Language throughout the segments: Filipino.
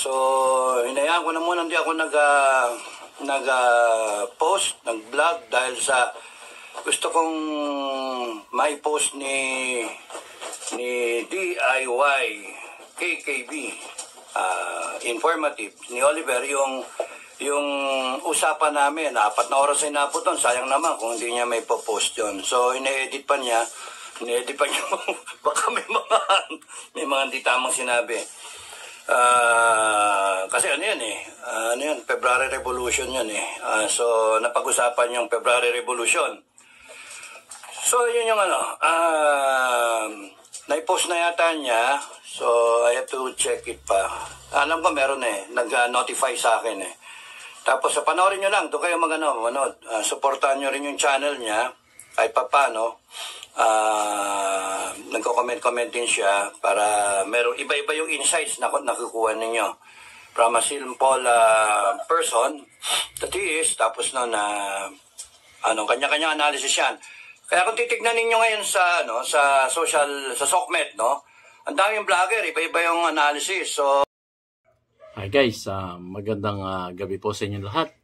So, hinayaan ko na muna hindi ako nag-post, nag-vlog dahil sa gusto kong may post ni DIY KKB, informative, ni Oliver, yung usapan namin, 4 na oras ay naputon, sayang naman kung hindi niya may post yun. So, ine-edit pa niya, baka may mga hindi tamang sinabi. Kasi ano yun, February Revolution yun eh. So, napag-usapan yung February Revolution. So, yun yung nai-post na yata niya. So, I have to check it pa. Alam ko meron nag-notify sa akin eh. Tapos, panoorin nyo lang, doon kayo manood. Supportahan nyo rin yung channel niya. Kahit pa paano. Nagko-comment din siya para meron iba-iba yung insights na nakukuha ninyo from a simple person that he is, tapos kanya-kanya analysis yan. Kaya kung titignan ninyo ngayon sa SOCMED, ang daming vlogger, iba-iba yung analysis. So hi guys, magandang gabi po sa inyo lahat.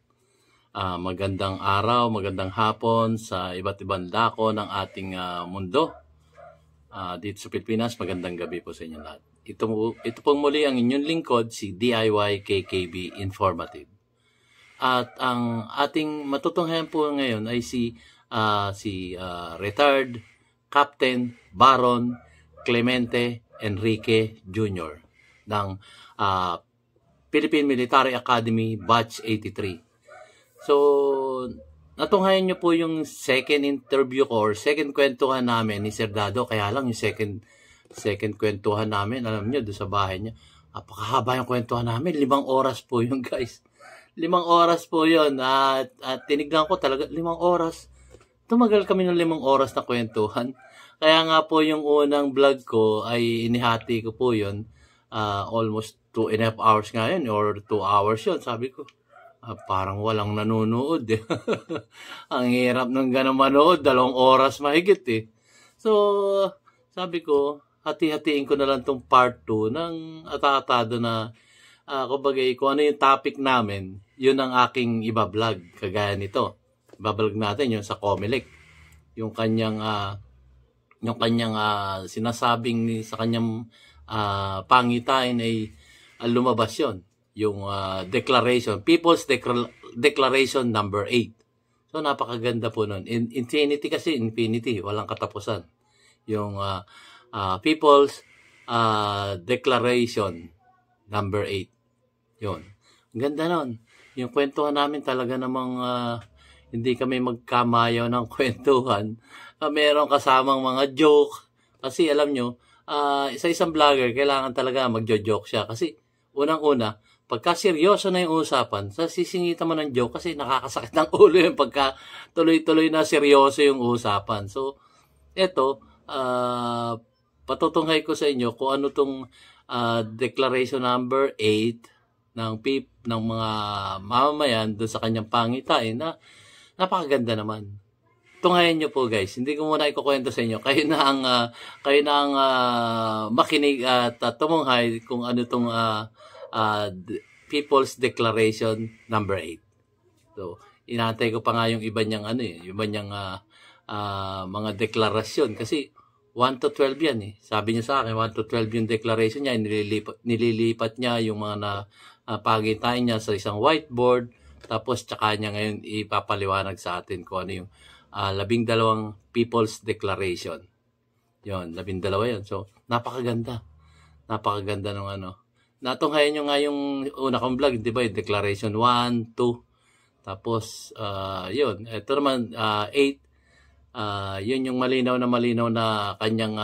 Magandang araw, magandang hapon sa iba't ibang dako ng ating mundo. Dito sa Pilipinas, magandang gabi po sa inyo lahat. Ito pong muli ang inyong lingkod, si DIY KKB Informative. At ang ating matutunghayan po ngayon ay si retired Captain Baron Clemente Enrique Jr. ng Philippine Military Academy Batch 83. So, natunghayan nyo po yung second interview ko or second kwentuhan namin ni Sir Dado. Kaya lang yung second kwentuhan namin, alam nyo, doon sa bahay niya, napakahaba yung kwentuhan namin. 5 oras po yun, guys. 5 oras po yun. At tinignan ko talaga, 5 oras. Tumagal kami ng 5 oras na kwentuhan. Kaya nga po yung unang vlog ko ay inihati ko po yun. Almost 2.5 hours nga yun or 2 hours yun. Sabi ko, parang walang nanonood eh. Ang hirap ng ganun manood, 2 oras mahigit eh. So, sabi ko, hati-hatiin ko na lang tong part 2 ng atatado na kumbaga kung ano yung topic namin, yun ang aking iba-vlog. Kagaya nito. Iba-vlog natin yung sa Comelec. Yung kanyang sinasabing sa kanyang pangitain ay lumabas yun. Yung declaration, People's Declaration number 8. So, napakaganda po nun. Infinity kasi, infinity, walang katapusan. Yung People's Declaration number 8. Yun. Ang ganda nun. Yung kwentuhan namin talaga namang hindi kami magkamayaw ng kwentuhan. Meron kasamang mga joke. Kasi alam nyo, sa isang vlogger, kailangan talaga magjo-joke siya. Kasi unang-una, pagka seryoso na yung usapan, sisingitan mo ng joke kasi nakakasakit ng ulo yung pagka tuloy-tuloy na seryoso yung usapan. So, eto, patutunghay ko sa inyo kung ano tong Declaration number 8 ng mga mamamayan doon sa kanyang pangitain na napakaganda naman. Tunghayan nyo po guys, hindi ko muna ikukwento sa inyo. Kayo na ang makinig at tumunghay kung ano tong People's Declaration number 8. So, inantay ko pa nga yung iba niyang mga deklarasyon kasi 1 to 12 yan eh. Sabi niya sa akin 1 to 12 yung declaration niya, nililipat niya yung mga pagitain niya sa isang whiteboard, tapos tsaka niya ngayon ipapaliwanag sa atin kung ano yung 12 People's Declaration. Yun, 12 yun. So, napakaganda. Napakaganda ng Natunghayan nyo nga yung una kong vlog, di ba? Declaration 1, 2. Tapos, yun. Ito naman, 8. Yun yung malinaw na kanyang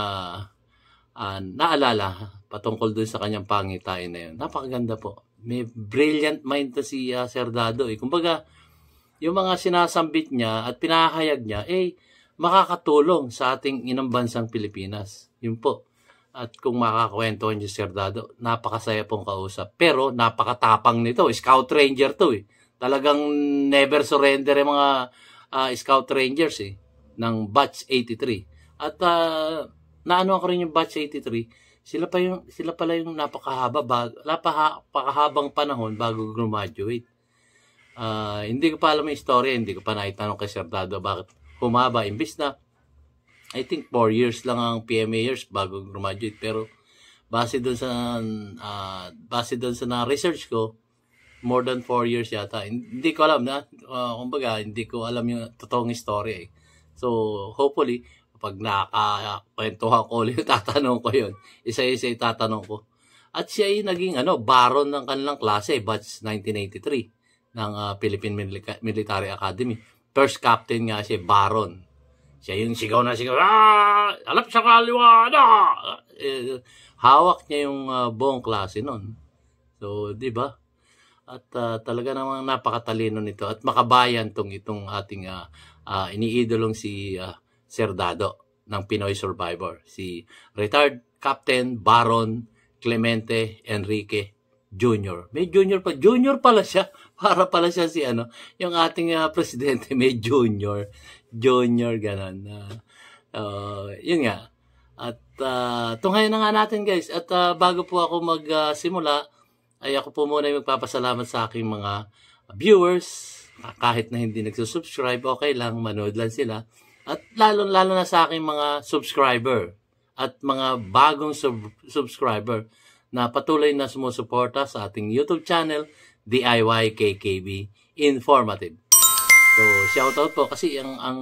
naalala patungkol dun sa kanyang pangitain na yun. Napakaganda po. May brilliant mind to si Sir Dado. Kumbaga, yung mga sinasambit niya at pinahayag niya, makakatulong sa ating inang bansang Pilipinas. Yun po. At kung makakwentuhan niyo si Sir Dado, napakasaya pong kausap. Pero napakatapang nito. Scout Ranger to eh. Talagang never surrender yung mga Scout Rangers ng Batch 83. At naano ko rin yung Batch 83. sila pala yung napakahabang panahon bago graduate. Hindi ko pa alam yung story, hindi ko pa naitanong kay Sir Dado bakit humaba. Imbis na, I think 4 years lang ang PMA years bago graduate. Pero base doon sa na-research ko, more than 4 years yata. Hindi ko alam na, kumbaga, hindi ko alam yung totoong story. So, hopefully, pag nakakwentuhan ko ulit, tatanong ko yun. Isa-isa tatanong ko. At siya ay naging baron ng kanilang klase, batch 1983 ng Philippine Military Academy. First captain nga siya, baron. Siya yung sigaw na sigaw, alap sa kaliwa, hawak niya yung buong klase nun. So, di ba? At talaga namang napakatalino nito at makabayan itong ating iniidolong si Sir Dado ng Pinoy Survivor. Si retired Captain Baron Clemente Enrique Jr. May junior pa. Junior pala siya. Para pala siya si yung ating presidente may junior. Junior, ganun. Yun nga. At tunghayan na nga natin guys. At bago po ako magsimula, ay ako po muna yung magpapasalamat sa aking mga viewers. Kahit na hindi nagsusubscribe, okay lang, manood lang sila. At lalo na sa aking mga subscriber at mga bagong subscriber na patuloy na sumusuporta sa ating YouTube channel, DIY KKB Informative. So, shoutout po kasi ang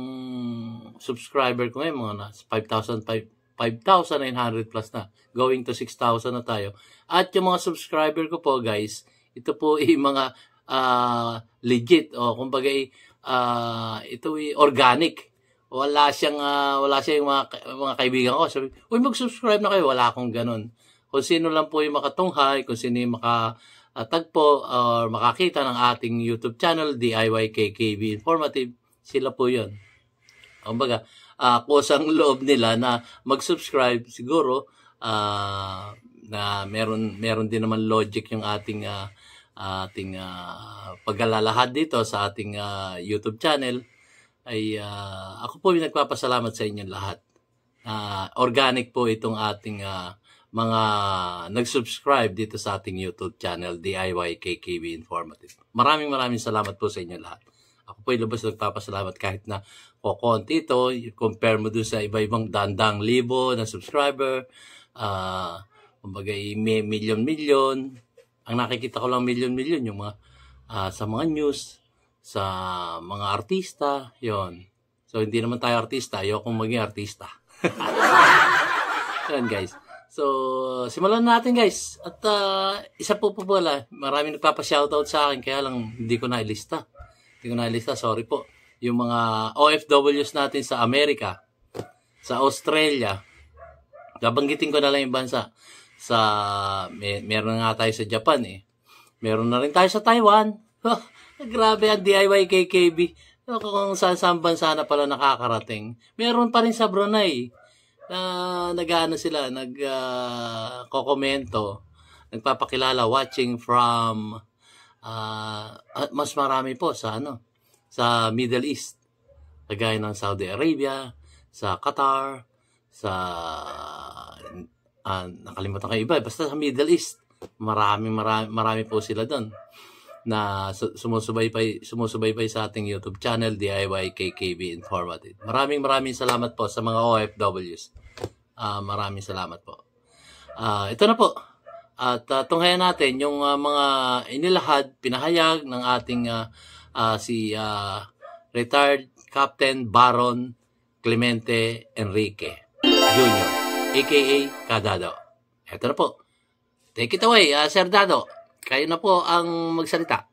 subscriber ko ngayon, mga 5,900 plus na. Going to 6,000 na tayo. At yung mga subscriber ko po, guys, ito po yung mga legit o kumbaga ito ay organic. Wala siyang yung mga kaibigan ko. Sabi, uy, mag-subscribe na kayo. Wala akong ganun. Kung sino lang po yung makatunghay, kung sino yung makatagpo or makakita ng ating YouTube channel, DIY KKB Informative, sila po yun. Kumbaga, kusang loob nila na mag-subscribe siguro na meron din naman logic yung ating paglalahad dito sa ating YouTube channel ay ako po yung nagpapasalamat sa inyo lahat. Organic po itong ating mga nag-subscribe dito sa ating YouTube channel, DIY KKB Informative. Maraming salamat po sa inyo lahat. Ako po yung lubos nagpapasalamat kahit na konti ito, compare mo dun sa iba-ibang dandang libo na subscriber, kumbaga milyon-milyon. Ang nakikita ko lang milyon-milyon yung mga sa mga news, sa mga artista, yon. So, hindi naman tayo artista. Ayokong maging artista. Yan, guys. So, simulan natin, guys. At isa po pala, maraming nagpapa-shoutout sa akin, kaya lang hindi ko nailista. Sorry po. Yung mga OFWs natin sa Amerika, sa Australia, babanggitin ko na lang yung bansa. Meron nga tayo sa Japan eh. Meron na rin tayo sa Taiwan. Grabe ang DIY KKB. Kung saan bansa na pala nakakarating. Meron pa rin sa Brunei na nagkokomento, nagpapakilala, watching from mas marami po sa Middle East. Kagaya ng Saudi Arabia, sa Qatar, sa nakalimutan ko iba, basta sa Middle East. Marami po sila doon na sumusubaybay sa ating YouTube channel, DIY KKB Informative. Maraming salamat po sa mga OFWs. Maraming salamat po. Ito na po. At tunghayan natin yung mga inilahad, pinahayag ng ating si retired Captain Baron Clemente Enrique Jr., aka Kadado. Ito na po. Take it away, Sir Dado. Kayo na po ang magsalita.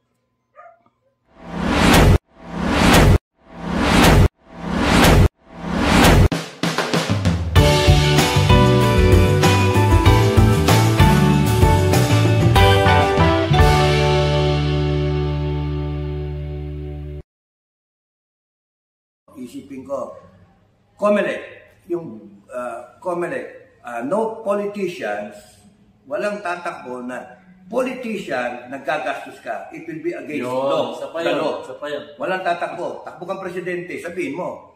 Isipin ko, COMELEC, no politicians, walang tatakbo na politician, nagkagastos ka, it will be against law. Walang tatakbo. Takbo kang presidente, sabihin mo.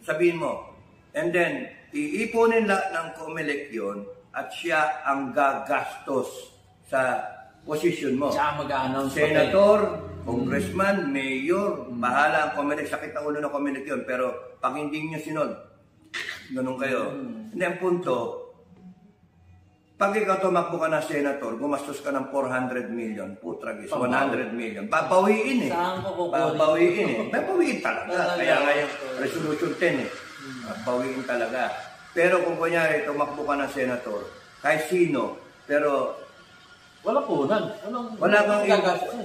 Sabihin mo. And then, iipunin lang ng COMELEC yun at siya ang gagastos sa posisyon mo. Siya mag-a-announce. Senator, congressman, mayor, bahala ang Comelec. Sakit ang ulo ng Comelec yun. Pero pag hindi nyo sinod, ganun kayo. Hindi, ang punto, pag ikaw tumakbo ka na senator, gumastos ka ng 400 million, putragis, 100 million. Babawiin eh. Saan ko kukunin? Babawiin eh. Babawiin talaga. Kaya nga yung resolution 10 eh. Babawiin talaga. Pero kung kunyari, tumakbo ka na senator, kahit sino, pero Wala punan. wala kang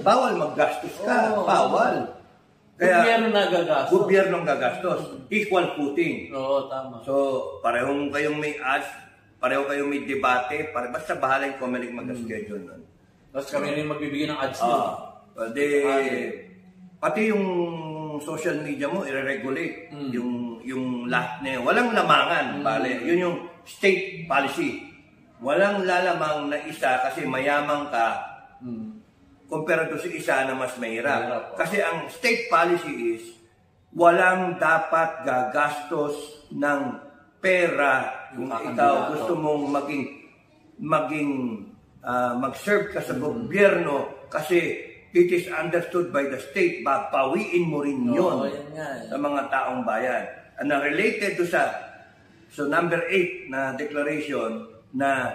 bawal maggastos ka. Bawal. Kaya Gobyerno na gagastos. gobyernong gagastos. Equal footing. Oo, tama. So, parehong kayong may ads, pareho kayong may debate, basta bahala yung Comelec mag-schedule nun. Tapos kami rin magbibigay ng ads nyo. Pati yung social media mo, i-regulate yung lahat na yun. Walang lamangan, bale. Yun yung state policy. Walang lalamang na isa kasi mayamang ka kumpara doon sa isa na mas mahirap. Kasi ang state policy is walang dapat gagastos ng pera kung ikaw gusto mong mag-serve ka sa gobyerno kasi it is understood by the state, babawiin mo rin yun sa mga taong bayan. And related to so number 8 na declaration na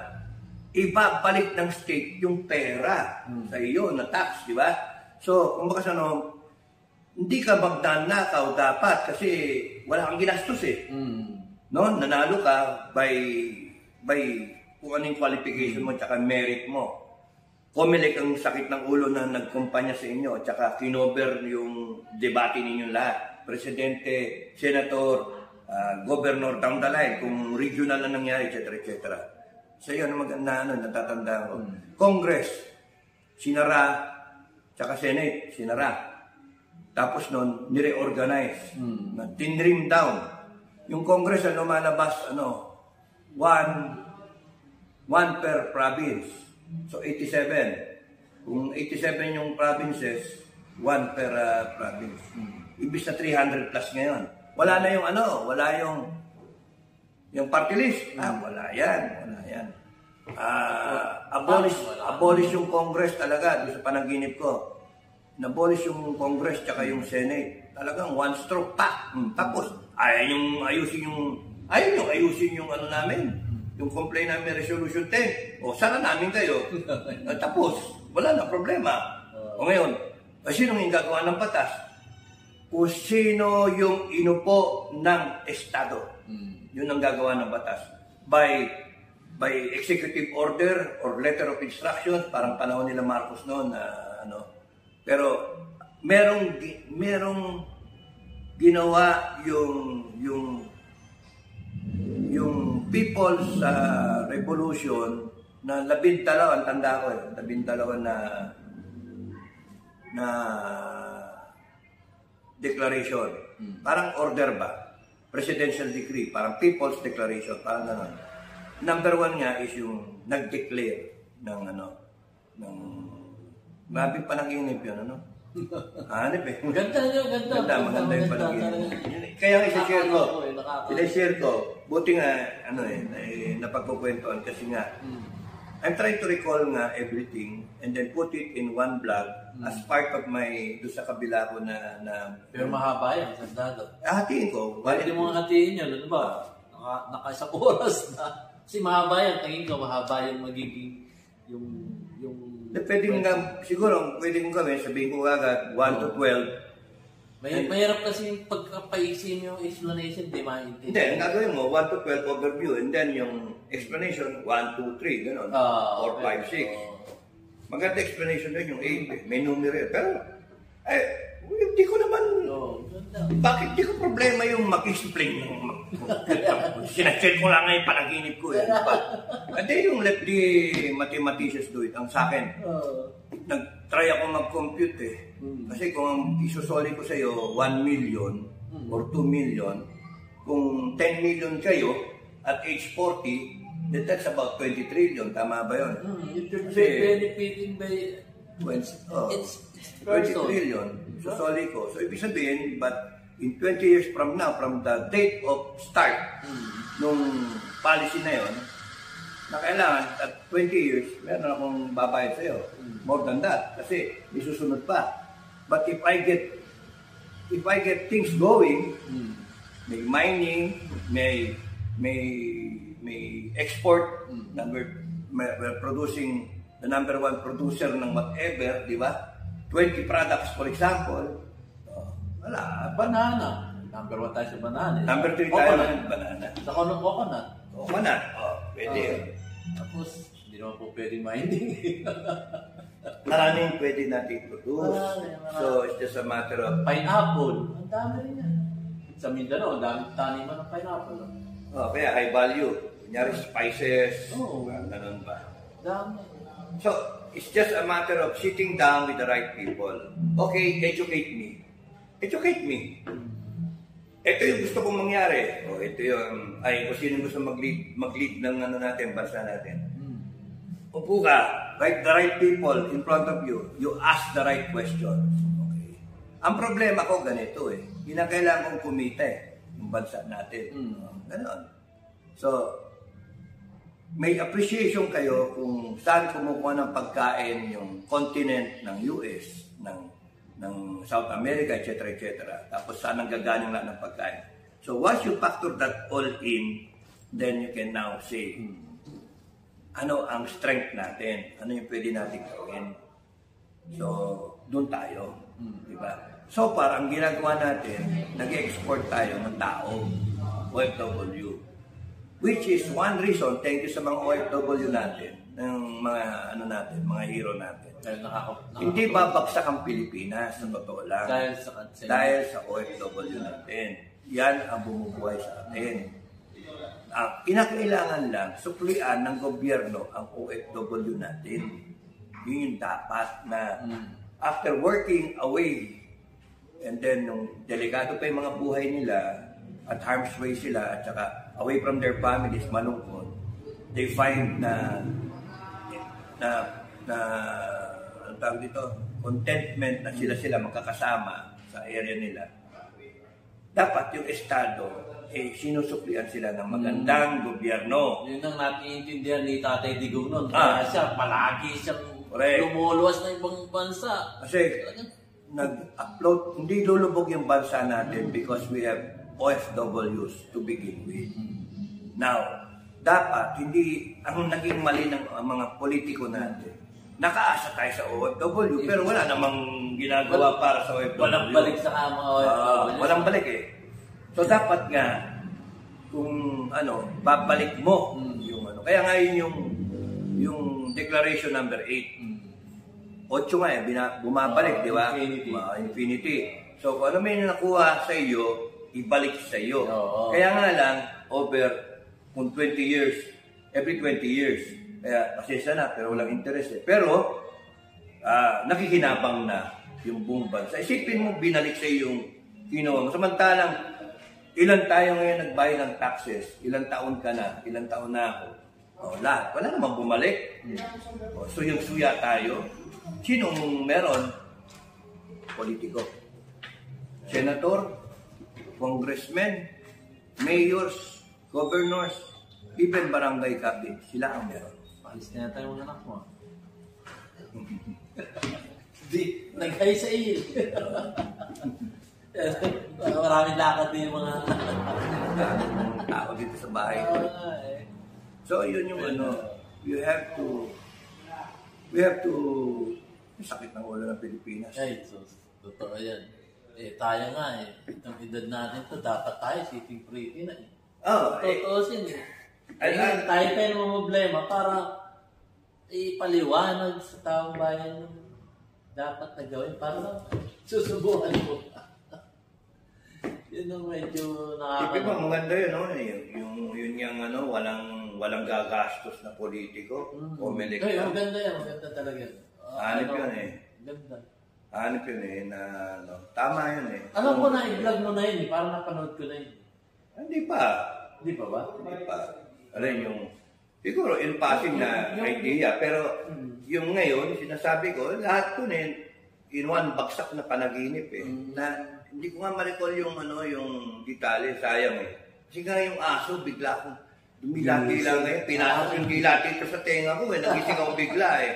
ibabalik ng state yung pera sa iyo na tax, di ba? So, kung baka hindi ka magnanakaw dapat kasi wala kang ginastos eh. No? Nanalo ka by kung anong qualification mo tsaka merit mo. Comelec ang sakit ng ulo na nagkumpanya sa inyo tsaka kinover yung debate ninyo lahat. Presidente, senator, governor down the line, kung regional na nangyari, etc. etc. So yun, natatanda ko. Congress, sinara, tsaka Senate, sinara. Tapos nun, nire-organize. Tinrim down. Yung Congress, lumalabas, one per province. So 87. Kung 87 yung provinces, one per province. Ibig sa 300 plus ngayon. Wala na yung yung party list. Wala yan. Abolish yung Congress talaga. Doon sa panaginip ko. Nabolish yung Congress tsaka yung Senate. Talagang one stroke pa. Tapos, ayaw nyo ayusin yung namin. Yung complaint namin, resolution 10. O, sana namin kayo. Tapos, wala na problema. O ngayon, sinong yung gagawa ng batas? Kung sino yung inupo ng Estado. Yun ang gagawa ng batas. By executive order or letter of instructions, parang panahon nila Marcos noon na Pero merong ginawa yung people's revolution na 12 ang tanda ko 12 na declaration. Parang order ba? Presidential decree, parang people's declaration, parang gano'n. Number 1 nga is yung nag-declare ng mabing panaginip yun, Hanip eh. Maganda yung panaginip. Kaya i-share ko, buti nga, napagkukwentuhan kasi nga, I'm trying to recall nga everything and then put it in one blog as part of my, doon sa kabila ko na pero mahaba yan, sandado. Hatiin ko. Pwede mo nga hatiin yun, ano ba? Naka-isang oras na. Kasi mahaba yan, tingin ko mahaba yung magiging, yung pwede nga, siguro, pwede kong gawin, sabihin ko agad, 1 to 12. Mahirap kasi yung pagkapaisin yung explanation, di maintindihan. Hindi, ang gagawin mo, 1 to 12 overview, and then yung explanation, 1, 2, 3, gano'n. 4, 5, 6. Maganda explanation doon yung 8, may numero. Pero, hindi ko naman, bakit di ko problema yung mag-explain ng sinachet ko lang nga yung panaginip ko. Hindi yung let the mathematicians do it. Ang sa akin, nag-try ako mag-compute eh. Kasi kung isusoli ko sa iyo 1 million or 2 million, kung 10 million kayo at age 40, that's about 20 trillion. Tama ba yun? It should be benefiting by it's 20 trillion. Susoli ko. So, ibig sabihin, but in 20 years from now, from the date of start nung policy na yon, na kailangan at 20 years, meron akong babayad sa'yo. More than that. Kasi isusunod pa. But if I get things going, may mining, may export, we're producing the number one producer ng whatever, di ba? 20 products, for example. Wala. Banana. Number 1 tayo sa banana. Number 3 tayo ng banana. Sa coconut. Coconut. Pwede yun. Tapos, hindi naman po pwede mining. Maraming pwede natin produce. Marami. So, it's just a matter of... Pineapple. Ang dami rin yan. Sa Mindanao, ang dami taniman ng pineapple. kaya high value. Kunyari spices. Oo. Ganun ba? Dami. So, it's just a matter of sitting down with the right people. Okay, educate me. Educate me. Ito yung gusto kong mangyari. Ito yung, kung sino gusto mag-lead ng natin, bansa natin. Upo ka, the right people in front of you, you ask the right questions. Okay. Ang problema ko ganito kinakailangan kong kumita yung bansa natin. Ganon. So, may appreciation kayo kung saan kumukuha ng pagkain yung continent ng US, ng South America, etc. Tapos saan ang gagaling lahat ng pagkain. So once you factor that all in, then you can now say, ano ang strength natin? Ano yung pwede natin gawin? So, doon tayo. Diba? So far, ang ginagawa natin, nag-export tayo ng tao, OFW. Which is one reason, thank you sa mga OFW natin, ng mga mga hero natin. Hindi babagsak ang Pilipinas, sa totoo lang. Dahil sa OFW natin. Yan ang bumubuhay sa atin. Ang kinakailangan lang, suklian ng gobyerno ang OFW natin. Yun yung dapat na after working away, and then nung delikado pa yung mga buhay nila, at harm's way sila, at saka away from their families, malungkot, they find na ang tawag dito, contentment na sila magkakasama sa area nila. Dapat yung Estado, sinusuklian sila ng magandang gobyerno. Yun ang natiintindihan ni Tatay Digong noon. Kaya siya, palagi siyang lumuluwas ng ibang bansa. Kasi, nag-upload, hindi lulubog yung bansa natin because we have OFWs to begin with. Now, dapat, hindi, ang naging mali ng mga politiko natin, nakaasa tayo sa OFW, pero wala namang ginagawa para sa OFW. Walang balik sa mga OFW. Walang balik So, dapat nga, kung babalik mo yung Kaya nga yung declaration number 8. 8 nga bumabalik, di ba? Infinity. So, kung ano may nakuha sa iyo, ibalik sa iyo. Kaya nga lang, kung 20 years, every 20 years, kaya pasensya na, pero walang interest Pero, nakikinabang na yung buong bansa. Isipin mo, binalik sa iyo yung ginawa mo. Samantalang, ilan tayo ngayon nagbayad ng taxes? Ilang taon ka na? Ilang taon na ako? Lahat. Wala namang bumalik. So, yung suya tayo. Sinong meron? Politiko. Senator, congressmen, mayors, governors, even barangay captain, sila ang meron. Palis na tayo mga anak mo. Di, nag-hay sa iyo. Maraming lakad din yung mga tao dito sa bahay. So, yun yung we have to sakit ng ulo ng Pilipinas. Ay, so, totoo yan. Tayo nga itong edad natin to, dapat tayo sitting pretty na totoo sin tayo pa yung mga problema para ipaliwanag sa taong bayan dapat na gawin para susubukan mo. Yun ang medyo nakakano. Maganda yun, yun yung walang gagastos na politiko o melikta. Ay, maganda yan, maganda talaga. Hanip yun Ganda. Hanip yun tama yun Alam ko na, i-vlog mo na yun parang napanood ko na yun. Hindi pa. Hindi pa ba? Hindi pa. Siguro in passing na idea, pero yung ngayon, sinasabi ko, lahat ko in one bagsak na panaginip na hindi ko nga ma-recall yung detalye, sayang Kasi nga yung aso, bigla akong Dumilati lang ngayon. Pinasok yung dilati ko sa tenga ko eh. Nagising ako bigla eh.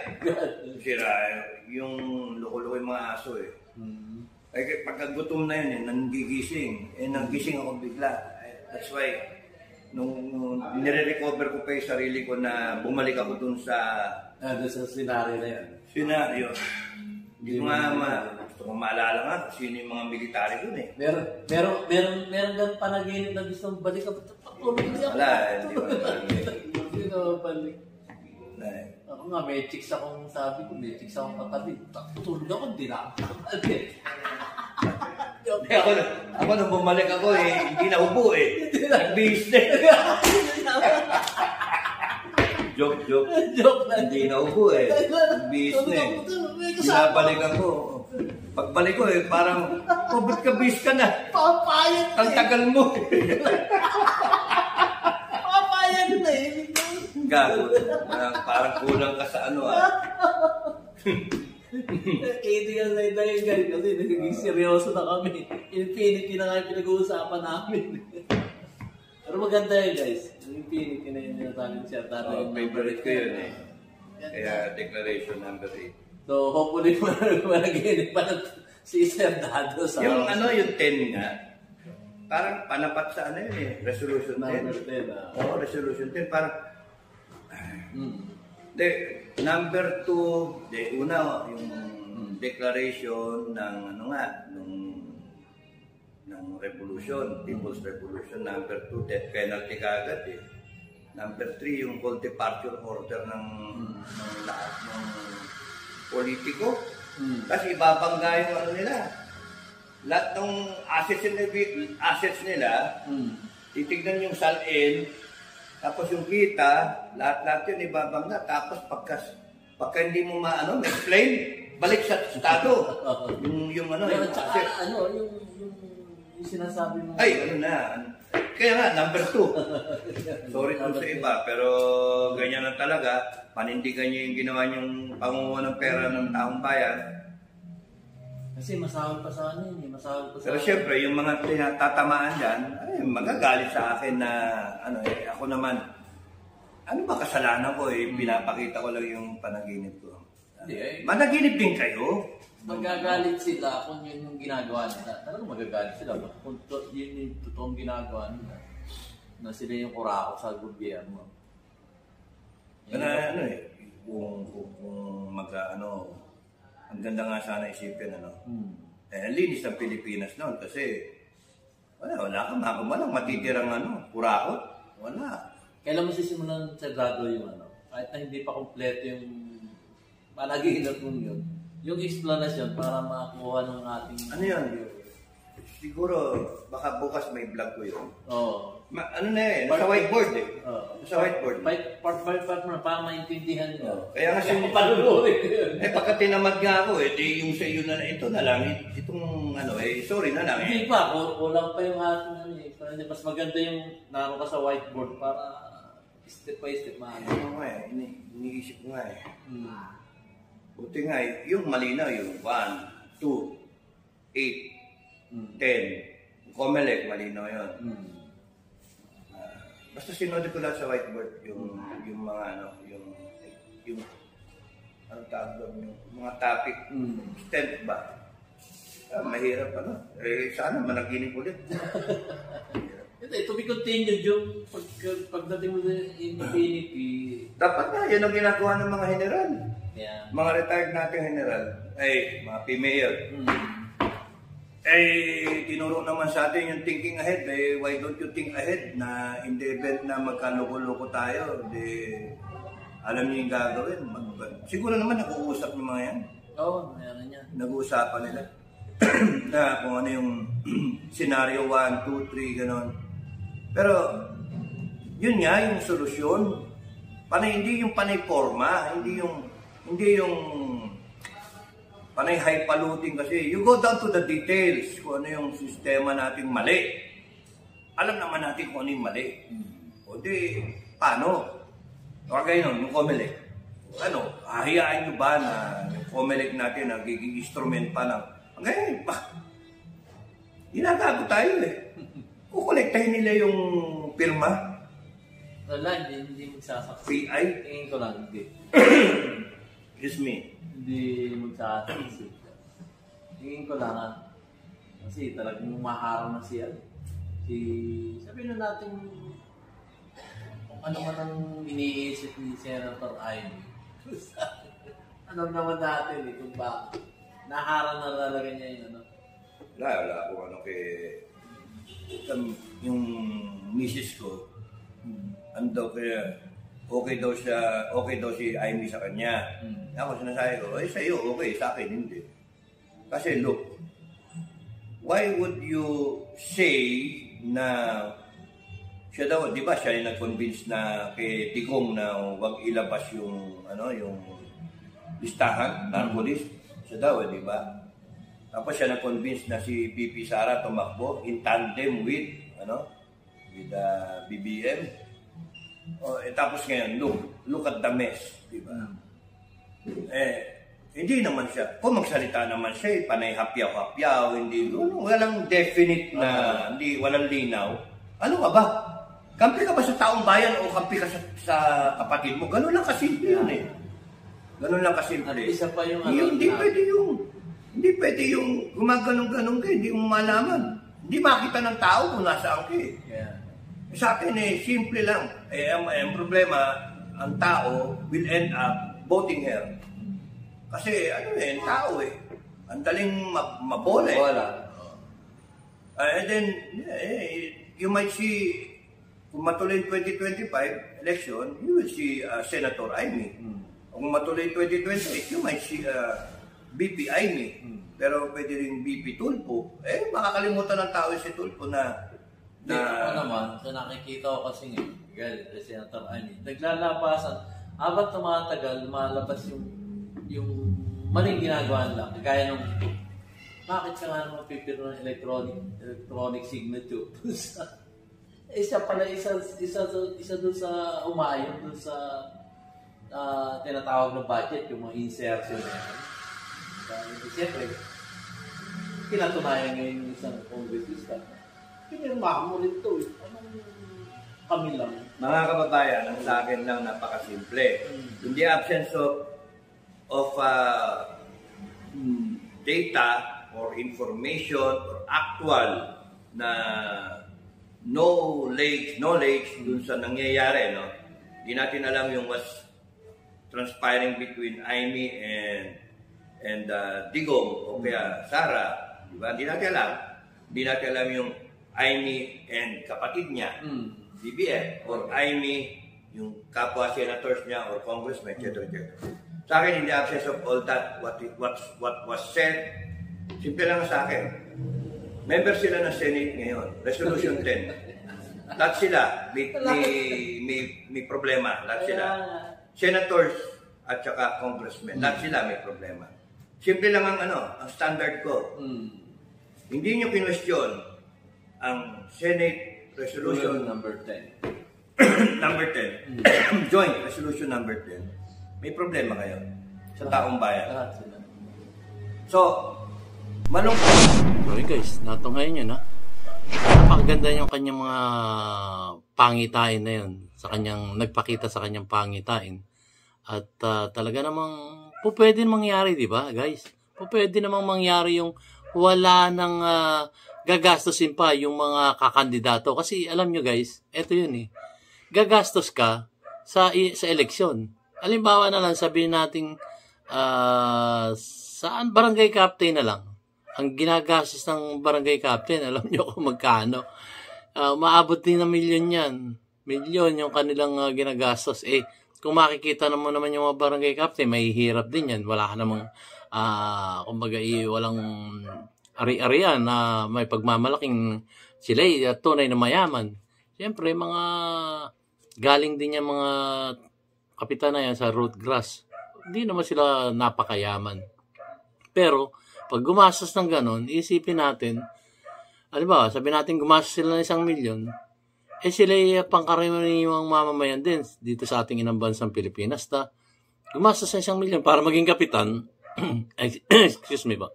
Sira yung loko-loko yung mga aso eh. Ay, pagkagutom na yun eh, nangigising. Nagising ako bigla. That's why, nung nire-recover ko pa yung sarili ko na bumalik ako dun sa... doon sa senaryo na yan. Senaryo. Hindi ko gusto ko maalala nga kung sino yung mga military dun eh. Meron kang panaginip na gusto mong balik ka. Wala, hindi ko Hindi na balik. Ako nga, may chicks akong sabi ko, may chicks akong katabi. Tutulog ako, hindi na ako. Ako nung bumalik ako eh, hindi na upo eh. Nag-business. Joke. Joke na. Hindi na upo eh. Business. Binabalik ako. Pagbalik ko eh, parang, ba't ka bis ka na? Papayag Ang tagal mo. Papayag na eh. Gago. Parang kulang ka sa ano ah. Kailangan na dahil guys kasi nagiging seryoso na kami. Infinity na nga yung pinag-uusapan namin. Pero maganda yun guys. Infinity na yun yung tanging siya. Favorite ko yun eh. Kaya declaration number 8. So hopefully malaginip pa si Sir Dado sa... Yung ano, yung 10 nga. Parang panapat sa ano yun eh. Resolution 10. Number 10 Oo, resolution 10. Parang... Number 2, una yung declaration ng ano nga, ng revolution, People's Revolution. Number 2, death penalty kagad eh. Number 3, yung full departure order ng lahat ng politiko. Kasi ibabangga yung ano nila. Lahat ng assets nila, titignan yung SALN, tapos yung kita, lahat yun ibabangga. Tapos pagka hindi mo ma-explain, balik sa estado. yung ano, yung asset. Yung sinasabi mo. Ay, ano na. Kaya nga, number 2. Sorry po sa iba, pero ganyan lang talaga. Panindigan nyo yung ginawa nyong pangunguha ng pera ng taong bayan. Kasi masahol pa sa ano yun, masahol pa sa... Pero syempre, yung mga tatamaan dyan, ay, magagalit sa akin na, ako naman, ano ba kasalanan ko eh, pinapakita ko lang yung panaginip ko. Managinip din kayo. Magagalit sila kung yun yung ginagawa nila. Talagang magagalit sila. Kung yun yung totoong ginagawa nila. Na sila yung kurako sa gobyerno. Kung ang ganda nga sana isipin, linis ng Pilipinas noon kasi wala kang walang matitirang kurakot. Wala. Kailan mo sisimulan sa grado yung kahit na hindi pa kompleto yung panaginip mong yun, yung explanation para makakuha ng ating... Ano yun? Siguro, baka bukas may vlog ko yun. Oo. Nasa whiteboard eh. Nasa whiteboard. Part mo na, para maintindihan nyo. Kaya nga siya pagka tinamad nga ako di yung sa iyo na ito na lang, itong sorry na lang eh. Hindi pa, kulang pa yung ating mas maganda yung naroon ka sa whiteboard para step by step Ano nga eh, iniisip ko nga eh. Buti nga eh, yung malinaw yung 1, 2, 8, 10. Comelec, malinaw yun. Basta sinodi ko lang sa whiteboard yung mga yung anong tawag doon, yung mga topic, stent ba? Mahirap sana managinip ulit. To be continued yung pagdating mo sa Infinity. Dapat na, yan ang ginagawa ng mga general. Yeah. Mga retired nating general, mga PMAYR. Tinuro naman sa atin yung thinking ahead. Why don't you think ahead na in the event na magkaloko-loko tayo, alam niyo yung gagawin. Siguro naman nag-uusap yung mga yan. Oo, meron yan. Nag-uusapan nila. Na kung ano yung scenario 1, 2, 3, gano'n. Pero, yun nga yung solusyon. Hindi yung panay forma, hindi yung panay highfalutin kasi you go down to the details kung ano yung sistema nating mali. Alam naman natin kung ano yung mali. O paano? Kagaya nun, yung Comelec. Hahayaan nyo ba na yung Comelec natin nagiging instrument pa ng... Ngayon, ginagago tayo eh. Kukolektahin nila yung pirma. Wala, hindi magsasaksi. PI? Tingin ko lang, hindi. Excuse me. Hindi magsasaksi. Tingin ko lang, kasi talagang maharang na siya. Sabihin na natin, kung ano man ang iniisip ni Senator Ivy. Alam naman natin kung ba, naharang na talaga niya yung ano. Wala kung ano kay... Yung misis ko, ano daw kaya, okay daw si Amy sa kanya. Ako sinasabi ko, sa'yo okay, sa akin hindi. Kasi look, why would you say na siya daw, di ba siya yung nag-convince na kay Digong na wag ilabas yung listahan, narco-list. Siya daw, di ba? Tapos siya nag-convince na si BP Sara tumakbo in tandem with BBM. Tapos ngayon, look at the mess, di ba? Hindi naman siya. Kung magsalita naman siya, panay hapyaw-hapyaw, hindi, walang definite na, walang linaw. Ano ka ba? Kampi ka ba sa taong bayan o kampi ka sa kapatid mo? Ganun lang kasimple yun eh. Ganun lang kasimple. At isa pa yung Hindi pwede yung gumaganong-ganong ka, hindi mo malaman. Hindi makita ng tao kung nasaan ka eh. Yeah. Sa akin simple lang. Ang problema, ang tao will end up voting her. Kasi tao eh. Ang daling mabola eh. And then, you might see, kung matuloy 2025 election, you will see Senator Amy. Kung matuloy 2028, you might see BP Amy. Pero pwede rin BP Tulfo. Makakalimutan ng tao si Tulfo na naman, sa nakikita ko kasi galit kay Senator Amy, naglalabasan, habang tumatagal, lumalabas yung maling ginagawa nila. Kagaya nung, bakit siya nga naman pipiro ng electronic signature? Isa pala, isa doon sa umayon, doon sa tinatawag na budget, yung mga insertion na yan. Siyempre, pinatunayan ngayon yung isang congressista. Pinirmahan mo rin ito eh. Anong kami lang? Mga kababayan, ang sa akin lang napakasimple. In the absence of data or information or actual na knowledge dun sa nangyayari, no? Hindi natin alam yung what's transpiring between Amy and Digong o kaya Sara, di ba? Hindi natin alam. Hindi natin alam yung Amy and kapatid niya, BBM, or Amy, yung kapwa senators niya or congressman, etc. Sa akin, in the absence of all that, what was said, simple lang sa akin. Member sila ng Senate ngayon, Resolution 10. Lahat sila, may problema. Lahat sila. Senators at saka congressmen, lahat sila may problema. Simple lang ang standard ko. Hindi nyo kinwestiyon ang Senate Resolution number 10. number 10. Joint Resolution number 10. May problema kayo sa taong bayan. So, malungkot. Okay guys, natunghayan nyo na. Napakaganda yung kanyang mga pangitain na yun. Nagpakita sa kanyang pangitain. At talaga namang pwede mangyari, di ba guys? Pwede namang mangyari yung wala nang gagastusin pa yung mga kakandidato. Kasi alam nyo guys, eto yun eh. Gagastos ka sa eleksyon. Halimbawa na lang sabihin natin saan barangay captain na lang. Ang ginagastos ng barangay captain, alam nyo kung magkano. Maabot din na milyon yan. Milyon yung kanilang ginagastos. Kung makikita naman yung mga barangay captain, may hirap din yan. Wala ka namang, kumbaga, walang ari-arian na may pagmamalaking sila tunay na mayaman. Siyempre, mga galing din yung mga kapitan na yan sa root grass. Hindi naman sila napakayaman. Pero, pag gumastos ng ganon, isipin natin, halimbawa, sabi natin gumastos sila ng 1 milyon, sila pangkaraniwang mamamayan din dito sa ating inang bansang Pilipinas na gumastos ng 1 milyon para maging kapitan. Excuse me ba?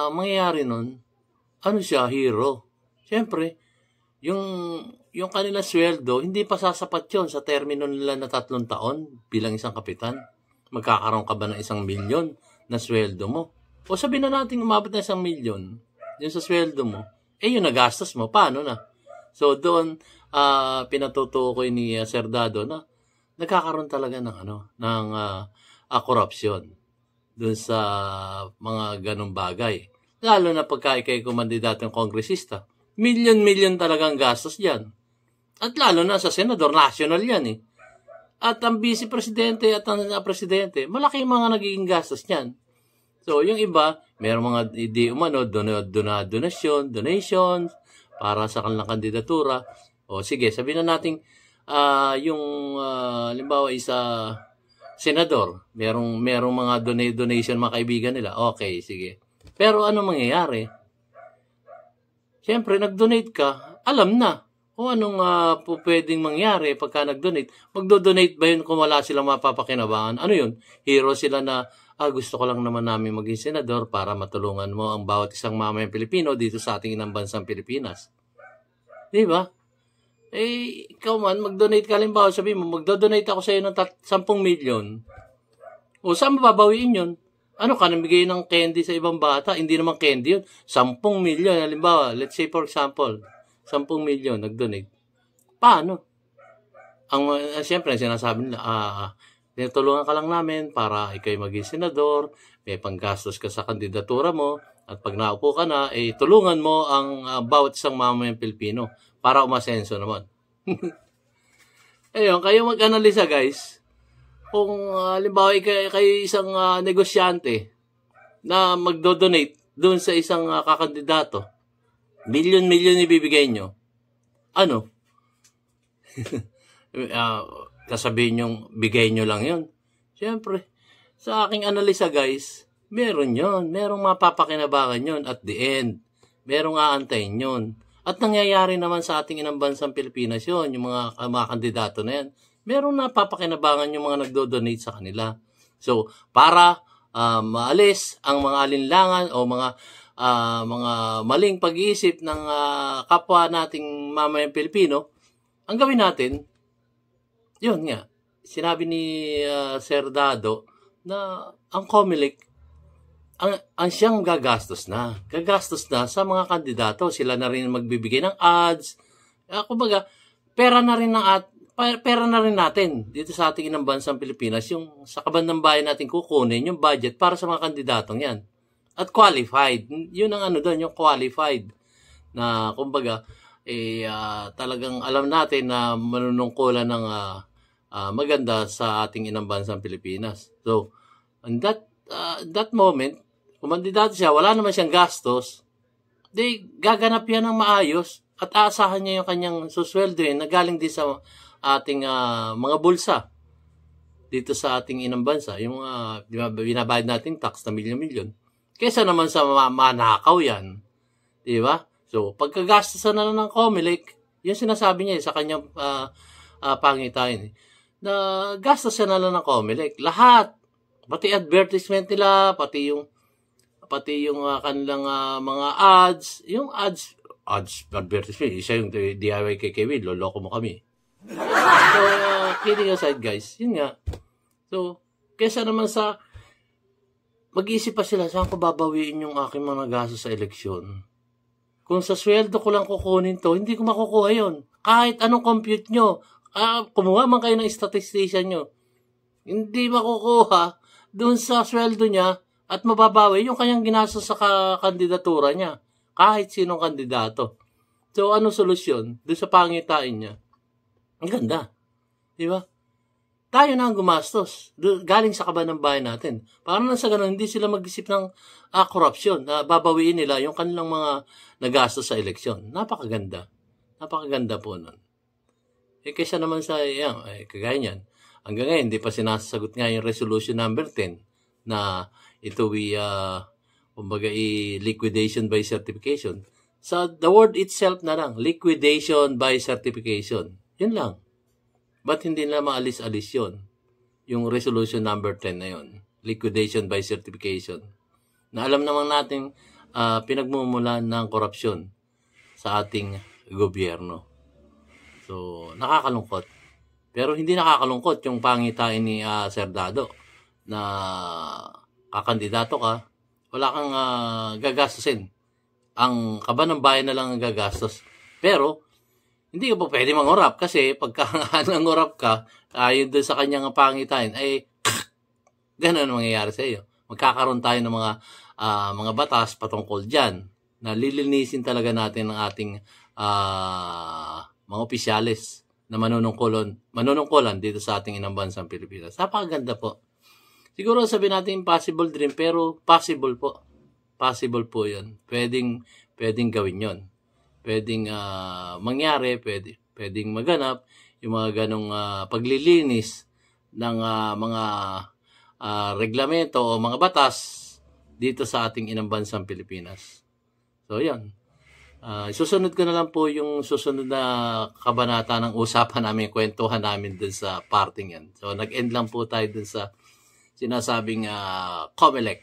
Mangyayari nun, siya, hero. Siyempre, yung kanila sweldo, hindi pa sasapat yun sa termino nila na 3 taon bilang isang kapitan. Magkakaroon ka ba ng 1 milyon na sweldo mo? O sabihin na natin umabot na 1 milyon yung sa sweldo mo, yung nagastos mo, paano na? So doon, pinatutukoy ni Sir Dado na nagkakaroon talaga ng korupsyon doon sa mga ganong bagay. Lalo na pagka ikay kumandidatong kongresista, milyon-milyon talagang gastos dyan. At lalo na sa senador, national yan eh. At ang vice presidente at ang presidente, malaki mga nagiging gastos niyan. So, yung iba, mayroong mga hindi umano, donations, para sa kanilang kandidatura. O sige, sabihin na natin, halimbawa isa senador, merong mga donation mga kaibigan nila. Okay, sige. Pero ano mangyayari? Siyempre, nag-donate ka, alam na kung anong pwedeng mangyari pagka nag-donate. Magdo-donate ba yun kung wala silang mapapakinabangan? Ano yun? Hero sila na, gusto ko lang naman namin maging senador para matulungan mo ang bawat isang mamayang Pilipino dito sa ating inang bansang Pilipinas. Di ba? Ikaw man, mag-donate ka halimbawa, sabi mo, magdo-donate ako sa iyo ng 10 milyon. O saan mababawiin yun? Ano ka, namigay ng candy sa ibang bata? Hindi naman candy yun. 10 milyon, halimbawa, let's say for example, 10 milyon nag-donate. Paano? Siyempre, sinasabi nila, tinutulungan ka lang namin para ikay maging senador, may panggastos ka sa kandidatura mo, at pag naupo ka na, tulungan mo ang bawat isang mamayang Pilipino para umasenso naman. Ayun, kayo mag-analisa guys. Kung halimbawa kayo isang negosyante na magdo-donate doon sa isang kakandidato, milyon-milyon ibibigay nyo. Ano? Kasabihin yung bigay nyo lang yun. Siyempre, sa aking analisa guys, meron yun. Merong mapapakinabangan yun at the end. Merong aantayin yun. At nangyayari naman sa ating inang bansang Pilipinas yun, yung mga kandidato na yan. Merong napapakinabangan yung mga nagdo-donate sa kanila. So, para maalis ang mga alinlangan o mga maling pag-iisip ng kapwa nating mamayang Pilipino, ang gawin natin, yun nga, sinabi ni Sir Dado na ang COMELEC, ang siyang gagastos na sa mga kandidato. Sila na rin magbibigay ng ads. Kumbaga, pera na rin natin dito sa ating inang bansang Pilipinas, yung sa kabandang bayan natin kukunin yung budget para sa mga kandidatong yan. At qualified. Yun ang doon, yung qualified. Na kumbaga, talagang alam natin na manunungkulan ng maganda sa ating inang bansang Pilipinas. So, in that moment, kung mandidato siya, wala naman siyang gastos, gaganap yan ng maayos at aasahan niya yung kanyang susweldoin na galing din sa ating mga bulsa dito sa ating inang bansa. Yung binabayad nating tax na milyon-milyon. Kesa naman sa manakaw yan. Di ba? So, pagkagastosan na ng COMELEC, yung sinasabi niya sa kanyang pangitain, na gastos na lang ng COMELEC. Lahat. Pati advertisement nila, pati yung kanilang mga ads. Yung ads, advertisement. Isa yung DIY KKW, loloko mo kami. So, kidding aside guys, yun nga. So, kesa naman sa mag-iisip pa sila, saan ko babawiin yung aking mga gastos sa eleksyon? Kung sa sweldo ko lang kukunin to, hindi ko makukuha yun. Kahit anong compute nyo, kumuha man kayo ng statistician nyo, hindi makukuha doon sa sweldo niya at mababawi yung kanyang ginastos sa kandidatura niya. Kahit sinong kandidato. So, ano solusyon? Doon sa pangitain niya. Ang ganda. Di ba? Tayo na ang gumastos. Galing sa kaban ng bayan natin. Parang sa ganun, hindi sila mag-isip ng korupsyon na babawiin nila yung kanilang mga nagastos sa eleksyon. Napakaganda. Napakaganda po nun. Kaysa naman sa, kagaya niyan, hanggang ngayon, hindi pa sinasagot nga yung resolution number 10 na ito kumbaga liquidation by certification. So, the word itself na lang, liquidation by certification. Yun lang. Ba't hindi na maalis-alis yun? Yung resolution number 10 na yun. Liquidation by certification. Na alam naman natin pinagmumulan ng korupsyon sa ating gobyerno. So, nakakalungkot. Pero hindi nakakalungkot yung pangitain ni Sir Dado na kakandidato ka, wala kang gagastusin. Ang kaba ng bayan na lang ang gagastos. Pero, hindi ka po pwede mangurap kasi pagka nangurap ka, ayon doon sa kanyang pangitain, ay ganun ang mangyayari sa iyo. Magkakaroon tayo ng mga batas patungkol dyan na lilinisin talaga natin ang ating mga opisyalis na manunungkulan dito sa ating inang bansang Pilipinas. Napakaganda po. Siguro sabihin natin impossible dream, pero possible po. Possible po yun. Pwedeng gawin yon. Pwedeng mangyari, pwedeng maganap yung mga ganong paglilinis ng mga reglamento o mga batas dito sa ating inang bansang Pilipinas. So, yan. Susunod ko na lang po yung susunod na kabanata ng usapan namin, kwentuhan namin dun sa parting yan. So, nag-end lang po tayo dun sa sinasabing COMELEC,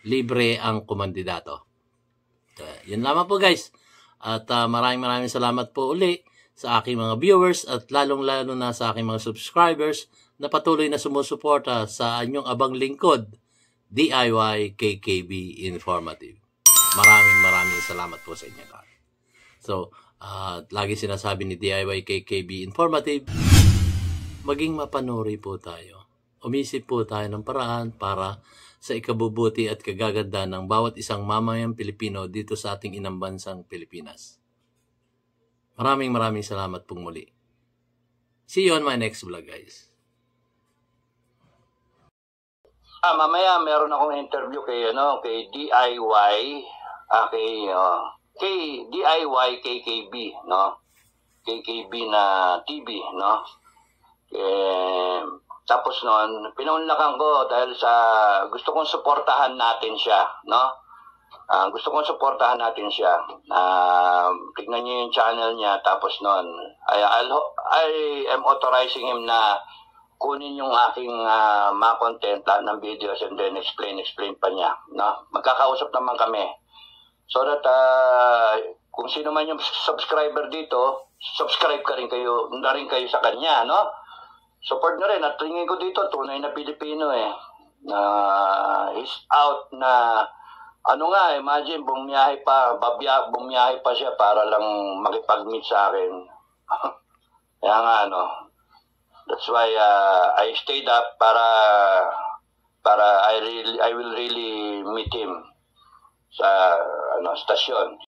libre ang kumandidato. Yun lamang po guys. At maraming salamat po uli sa aking mga viewers at lalong-lalo na sa aking mga subscribers na patuloy na sumusuporta sa inyong abang lingkod, DIY KKB Informative. Maraming salamat po sa inyo. So, lagi sinasabi ni DIY KKB Informative, maging mapanuri po tayo. Umisip po tayo ng paraan para sa ikabubuti at kagaganda ng bawat isang mamayang Pilipino dito sa ating inang bansang Pilipinas. Maraming salamat pong muli. See you on my next vlog, guys. Mamaya meron akong interview kay DIY, kay DIY KKB, no? KKB na TV, no? Tapos noon, pinaunlakan ko dahil sa gusto kong suportahan natin siya, no? Gusto kong suportahan natin siya. Tignan niyo yung channel niya, tapos noon, I am authorizing him na kunin yung aking mga content ng videos and then explain pa niya, no? Magkakausap naman kami. So that kung sino man yung subscriber dito, subscribe na rin kayo sa kanya, no? Support nyo rin. At tingin ko dito, tunay na Pilipino he's out na, imagine, bumiyahe pa siya para lang makipag-meet sa akin. Kaya nga, that's why I stayed up para I will really meet him sa stasyon.